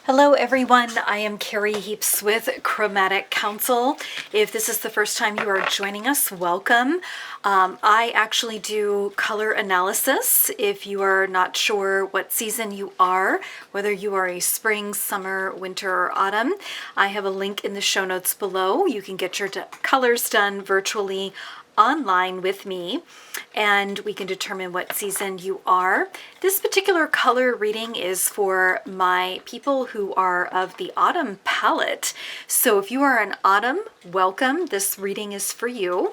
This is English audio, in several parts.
Hello everyone, I am Carrie Heaps with Chromatic Council. If this is the first time you are joining us, welcome. I actually do color analysis. If you are not sure what season you are, whether you are a spring, summer, winter, or autumn, I have a link in the show notes below. You can get your colors done virtually online with me, and we can determine what season you are. This particular color reading is for my people who are of the autumn palette. So if you are an autumn, welcome. This reading is for you.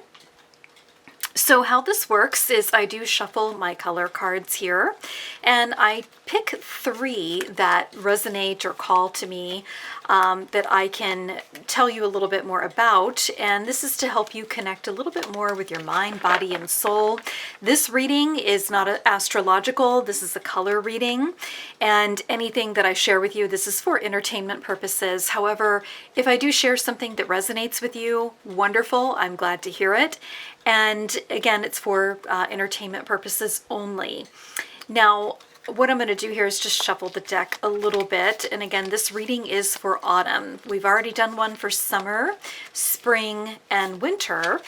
So how this works is I do shuffle my color cards here, and I pick three that resonate or call to me that I can tell you a little bit more about, and this is to help you connect a little bit more with your mind, body, and soul. This reading is not astrological. This is a color reading, and anything that I share with you, this is for entertainment purposes. However, if I do share something that resonates with you, wonderful. I'm glad to hear it. And again, it's for entertainment purposes only. Now, what I'm going to do here is just shuffle the deck a little bit. And again, this reading is for autumn. We've already done one for summer, spring, and winter.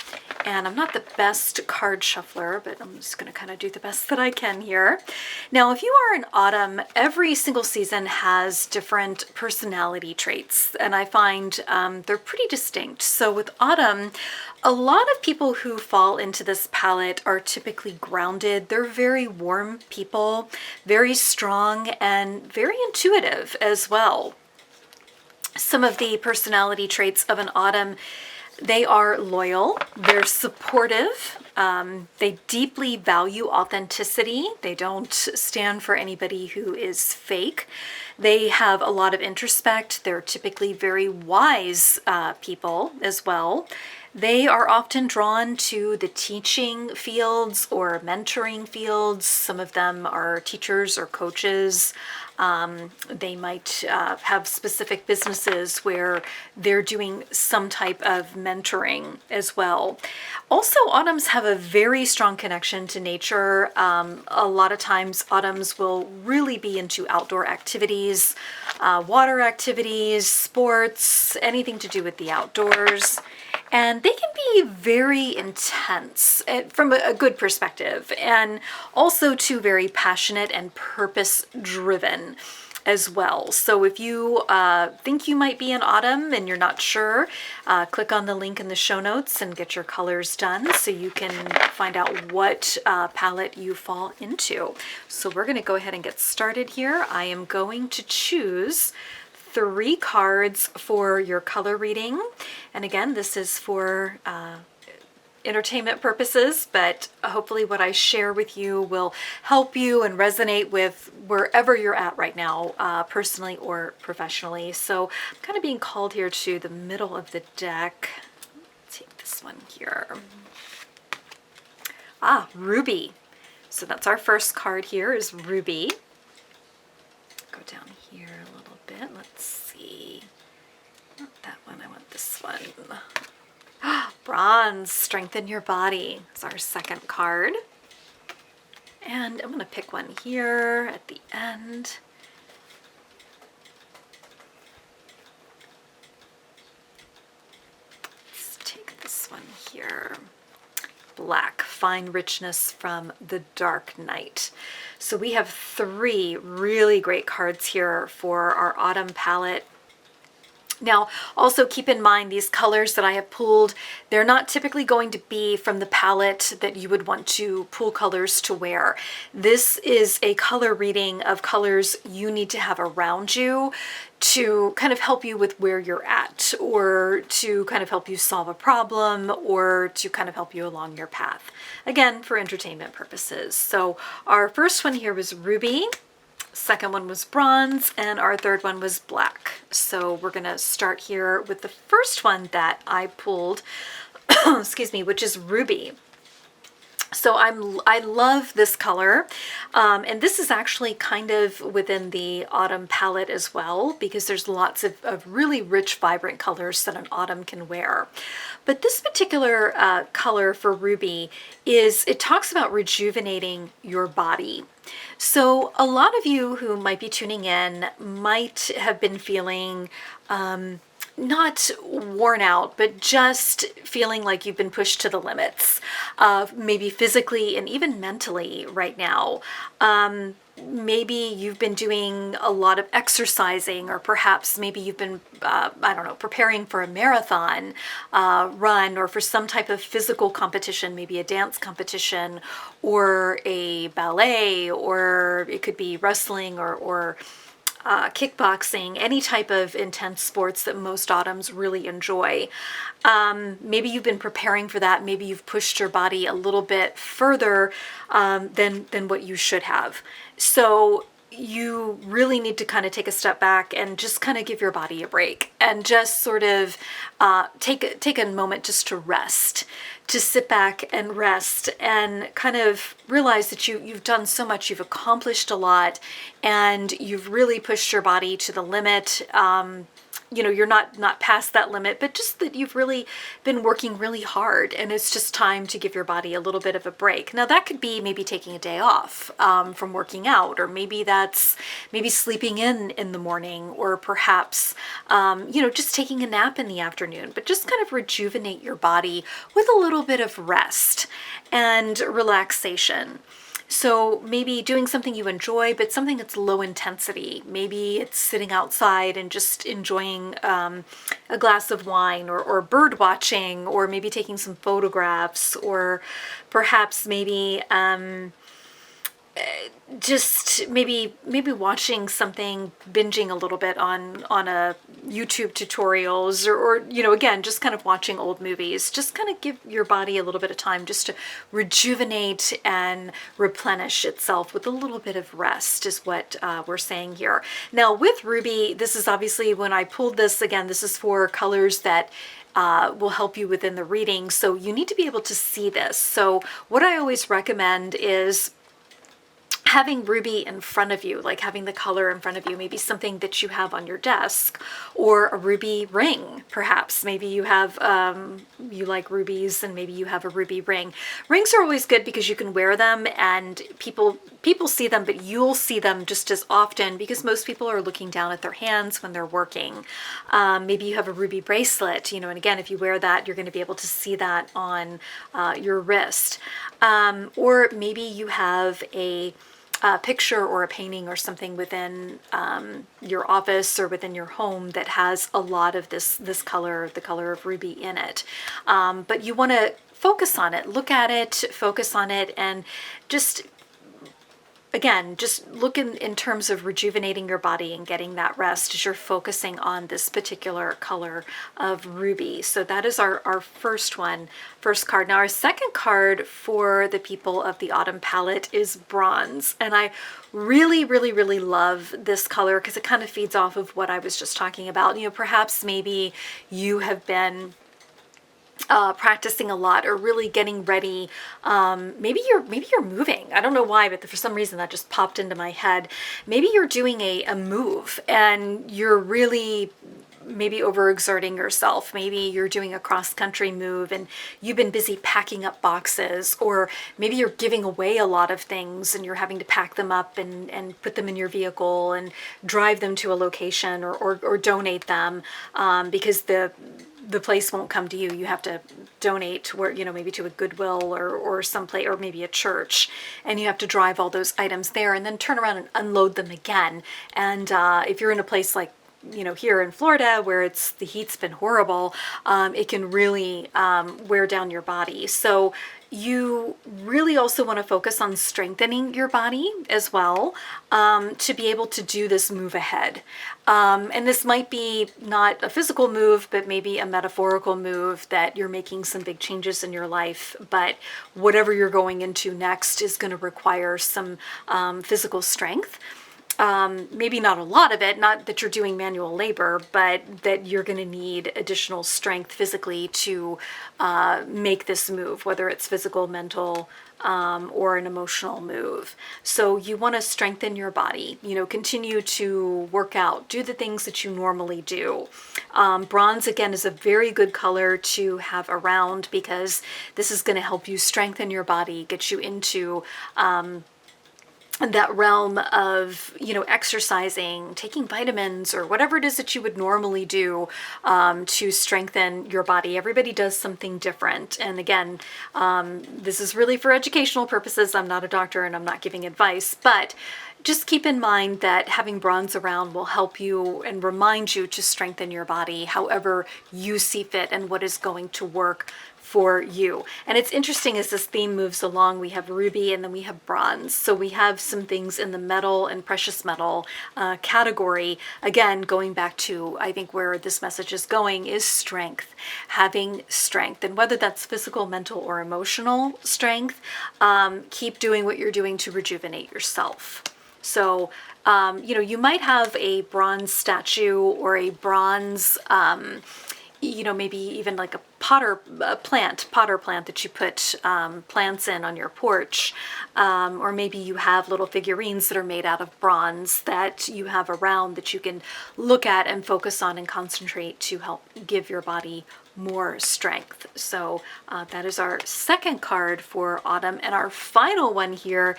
And I'm not the best card shuffler, but I'm just going to kind of do the best that I can here. Now, if you are in autumn, every single season has different personality traits, and I find they're pretty distinct. So with autumn, a lot of people who fall into this palette are typically grounded. They're very warm people, very strong, and very intuitive as well. Some of the personality traits of an autumn: they are loyal, they're supportive, they deeply value authenticity. They don't stand for anybody who is fake. They have a lot of introspect. They're typically very wise people as well. They are often drawn to the teaching fields or mentoring fields. Some of them are teachers or coaches. They might have specific businesses where they're doing some type of mentoring as well. Also, autumns have a very strong connection to nature. A lot of times autumns will really be into outdoor activities, water activities, sports, anything to do with the outdoors. And they can be very intense from a good perspective, and also too very passionate and purpose-driven as well. So if you think you might be in autumn and you're not sure, click on the link in the show notes and get your colors done so you can find out what palette you fall into. So we're going to go ahead and get started here. I am going to choose three cards for your color reading. And again, this is for entertainment purposes, but hopefully what I share with you will help you and resonate with wherever you're at right now, personally or professionally. So I'm kind of being called here to the middle of the deck. Take this one here. Ruby. So that's our first card here, is Ruby. Go down here a little bit. Let's see. Not that one, I want this one. Bronze, strengthen your body. It's our second card. And I'm going to pick one here at the end. Let's take this one here. Black, find richness from the dark night. So we have three really great cards here for our autumn palette. Now, also keep in mind, these colors that I have pulled, they're not typically going to be from the palette that you would want to pull colors to wear. This is a color reading of colors you need to have around you to kind of help you with where you're at, or to kind of help you solve a problem, or to kind of help you along your path. Again, for entertainment purposes. So our first one here was Ruby. Second one was Bronze, and our third one was Black. So we're going to start here with the first one that I pulled, excuse me, which is Ruby. So I love this color, and this is actually kind of within the autumn palette as well, because there's lots of really rich, vibrant colors that an autumn can wear. But this particular color for ruby it talks about rejuvenating your body. So a lot of you who might be tuning in might have been feeling not worn out, but just feeling like you've been pushed to the limits, maybe physically and even mentally right now. Maybe you've been doing a lot of exercising, or perhaps maybe you've been, I don't know, preparing for a marathon run, or for some type of physical competition, maybe a dance competition or a ballet, or it could be wrestling or kickboxing, any type of intense sports that most autumns really enjoy. Maybe you've been preparing for that. Maybe you've pushed your body a little bit further than what you should have. So you really need to kind of take a step back and just kind of give your body a break, and just sort of take a moment just to rest, to sit back and rest, and kind of realize that you've done so much, you've accomplished a lot, and you've really pushed your body to the limit. You're not past that limit, but just that you've really been working really hard, and it's just time to give your body a little bit of a break. Now that could be maybe taking a day off from working out, or maybe that's sleeping in the morning, or perhaps just taking a nap in the afternoon, but just kind of rejuvenate your body with a little bit of rest and relaxation. So maybe doing something you enjoy, but something that's low intensity. Maybe it's sitting outside and just enjoying a glass of wine, or bird watching, or maybe taking some photographs, or perhaps maybe just maybe watching something, binging a little bit on a YouTube tutorials, or again, just kind of watching old movies. Just kind of give your body a little bit of time just to rejuvenate and replenish itself with a little bit of rest, is what we're saying here. Now with ruby, this is obviously, when I pulled this, again, this is for colors that will help you within the reading, so you need to be able to see this. So what I always recommend is having ruby in front of you, like having the color in front of you, maybe something that you have on your desk, or a ruby ring, perhaps. Maybe you have, you like rubies, and maybe you have a ruby ring. Rings are always good because you can wear them, and people see them, but you'll see them just as often because most people are looking down at their hands when they're working. Maybe you have a ruby bracelet, and again, if you wear that, you're going to be able to see that on your wrist. Or maybe you have a picture or a painting or something within your office or within your home that has a lot of this color, the color of ruby, in it. But you want to focus on it, look at it, focus on it, and just, again, just look in terms of rejuvenating your body and getting that rest as you're focusing on this particular color of ruby. So that is our first card. Now our second card for the people of the autumn palette is bronze. And I really, really, really love this color because it kind of feeds off of what I was just talking about. Perhaps maybe you have been practicing a lot, or really getting ready. Maybe you're moving. I don't know why, but for some reason that just popped into my head. Maybe you're doing a move, and you're really maybe overexerting yourself. Maybe you're doing a cross-country move and you've been busy packing up boxes, or maybe you're giving away a lot of things and you're having to pack them up and put them in your vehicle and drive them to a location, or donate them because the place won't come to you. You have to donate where, maybe to a Goodwill or someplace, or maybe a church, and you have to drive all those items there and then turn around and unload them again. And if you're in a place like, here in Florida where the heat's been horrible, it can really wear down your body. So you really also want to focus on strengthening your body as well, to be able to do this move ahead. And this might be not a physical move, but maybe a metaphorical move, that you're making some big changes in your life, but whatever you're going into next is going to require some physical strength. maybe not a lot of it, not that you're doing manual labor, but that you're going to need additional strength physically to make this move, whether it's physical, mental, or an emotional move. So you want to strengthen your body, continue to work out, do the things that you normally do. Bronze, again, is a very good color to have around because this is going to help you strengthen your body, get you into that realm of, exercising, taking vitamins, or whatever it is that you would normally do to strengthen your body. Everybody does something different. And again, this is really for educational purposes. I'm not a doctor and I'm not giving advice, but just keep in mind that having bronze around will help you and remind you to strengthen your body however you see fit and what is going to work for you. And it's interesting as this theme moves along, we have ruby and then we have bronze. So we have some things in the metal and precious metal category. Again, going back to, I think where this message is going is strength, having strength. And whether that's physical, mental, or emotional strength, keep doing what you're doing to rejuvenate yourself. So, you might have a bronze statue or a bronze, maybe even like a potter plant that you put plants in on your porch. Or maybe you have little figurines that are made out of bronze that you have around that you can look at and focus on and concentrate to help give your body more strength. So that is our second card for autumn. And our final one here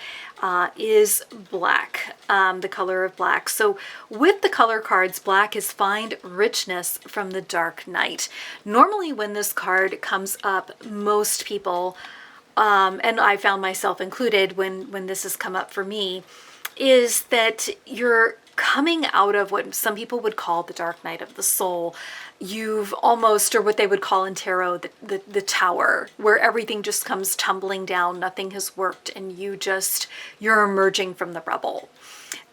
is black, the color of black. So with the color cards, black is find richness from the dark night. Normally when this card comes up, most people, and I found myself included when this has come up for me, is that you're coming out of what some people would call the dark night of the soul. You've almost, or what they would call in tarot, the tower, where everything just comes tumbling down, nothing has worked, and you're emerging from the rubble.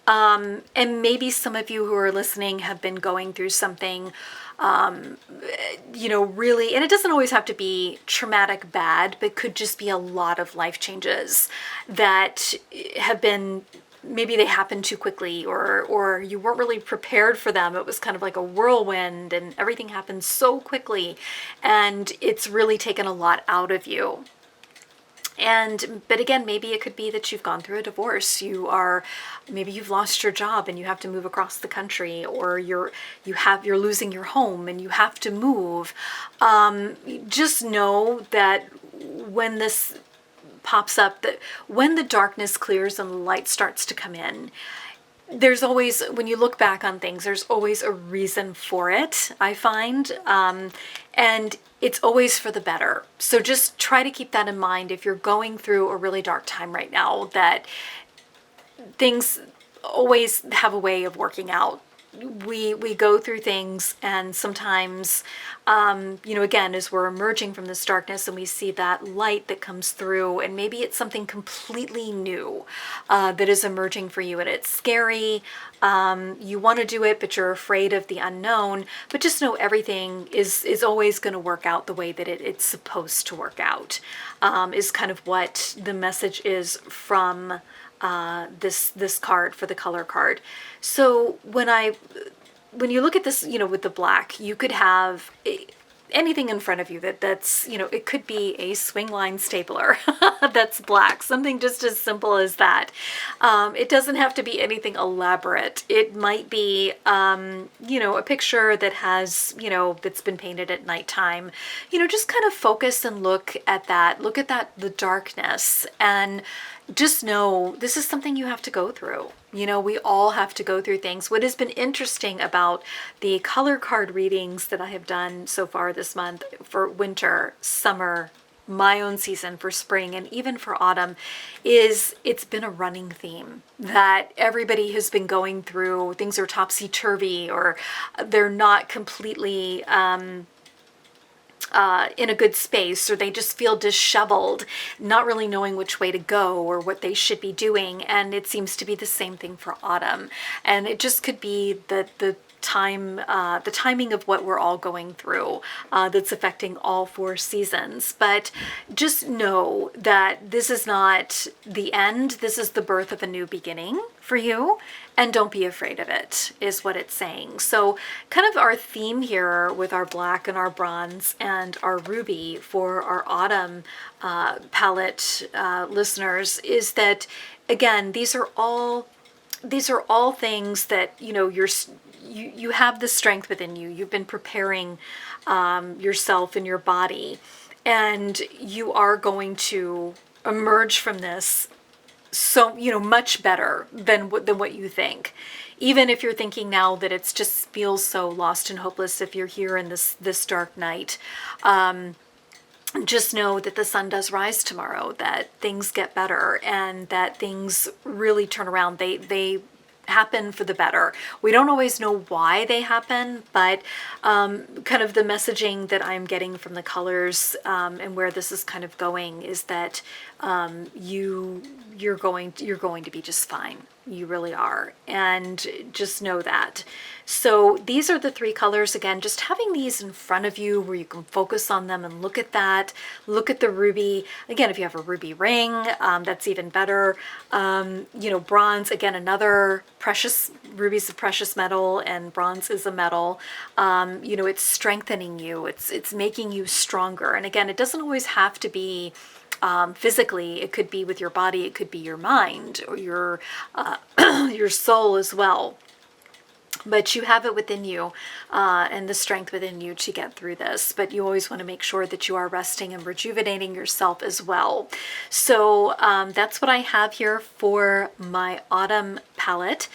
And maybe some of you who are listening have been going through something, really, and it doesn't always have to be traumatic bad, but could just be a lot of life changes that have been, maybe they happened too quickly, or you weren't really prepared for them. It was kind of like a whirlwind and everything happened so quickly and it's really taken a lot out of you. But again, maybe it could be that you've gone through a divorce. Maybe you've lost your job and you have to move across the country, or you're losing your home and you have to move. Just know that when this pops up, that when the darkness clears and the light starts to come in, there's always, when you look back on things, there's always a reason for it, I find. And it's always for the better. So just try to keep that in mind if you're going through a really dark time right now, that things always have a way of working out. We go through things, and sometimes, again, as we're emerging from this darkness and we see that light that comes through, and maybe it's something completely new that is emerging for you, and it's scary. You want to do it, but you're afraid of the unknown. But just know everything is always going to work out the way that it's supposed to work out, is kind of what the message is from this card, for the color card. So when you look at this, with the black, you could have anything in front of you that's, it could be a swing line stapler that's black, something just as simple as that. It doesn't have to be anything elaborate. It might be, a picture that has, that's been painted at nighttime. Just kind of focus and look at the darkness, and just know this is something you have to go through. We all have to go through things. What has been interesting about the color card readings that I have done so far this month for winter, summer, my own season for spring, and even for autumn, is it's been a running theme that everybody has been going through. Things are topsy-turvy, or they're not completely in a good space, or they just feel disheveled, not really knowing which way to go or what they should be doing. And it seems to be the same thing for autumn. And it just could be the timing of what we're all going through that's affecting all four seasons. But just know that this is not the end. This is the birth of a new beginning. for you, and don't be afraid of it, is what it's saying. So kind of our theme here with our black and our bronze and our ruby for our autumn palette listeners is that, again, these are all things that, you know, you have the strength within you. You've been preparing yourself and your body, and you are going to emerge from this so, you know, much better than what you think. Even if you're thinking now that it's just feels so lost and hopeless, if you're here in this dark night, just know that the sun does rise tomorrow, that things get better, and that things really turn around. They happen for the better. We don't always know why they happen, but kind of the messaging that I'm getting from the colors and where this is kind of going is that you're going to be just fine. You really are. And just know that. So these are the three colors. Again, just having these in front of you where you can focus on them and look at that. Look at the ruby. Again, if you have a ruby ring, that's even better. You know, bronze, again, another precious, ruby's a precious metal and bronze is a metal. You know, it's strengthening you. It's making you stronger. And again, it doesn't always have to be physically. It could be with your body, it could be your mind or your your soul as well. But you have it within you and the strength within you to get through this. But you always want to make sure that you are resting and rejuvenating yourself as well. So that's what I have here for my autumn palette.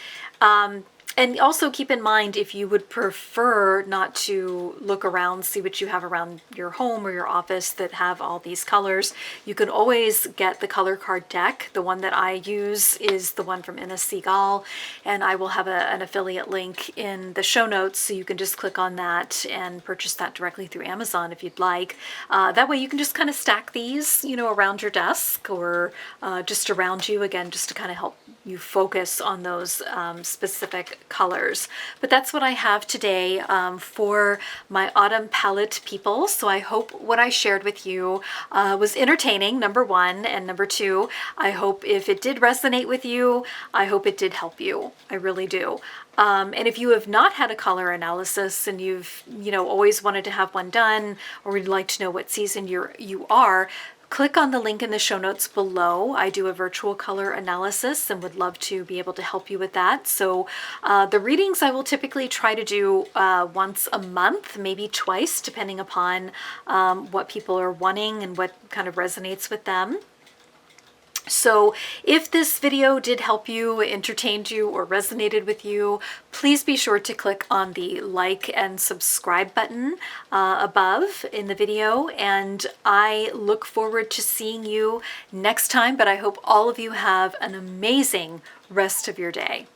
And also keep in mind, if you would prefer not to look around, see what you have around your home or your office that have all these colors, you can always get the color card deck. The one that I use is the one from Inna Seagal, and I will have an affiliate link in the show notes, so you can just click on that and purchase that directly through Amazon if you'd like. That way you can just kind of stack these, you know, around your desk or just around you, again, just to kind of help you focus on those specific colors. But that's what I have today for my autumn palette people. So I hope what I shared with you was entertaining, number one, and number two, I hope if it did resonate with you, I hope it did help you. I really do. And if you have not had a color analysis and you've, you know, always wanted to have one done, or would like to know what season you are, click on the link in the show notes below. I do a virtual color analysis and would love to be able to help you with that. So the readings I will typically try to do once a month, maybe twice, depending upon what people are wanting and what kind of resonates with them. So if this video did help you, entertained you, or resonated with you, please be sure to click on the like and subscribe button above in the video. And I look forward to seeing you next time, but I hope all of you have an amazing rest of your day.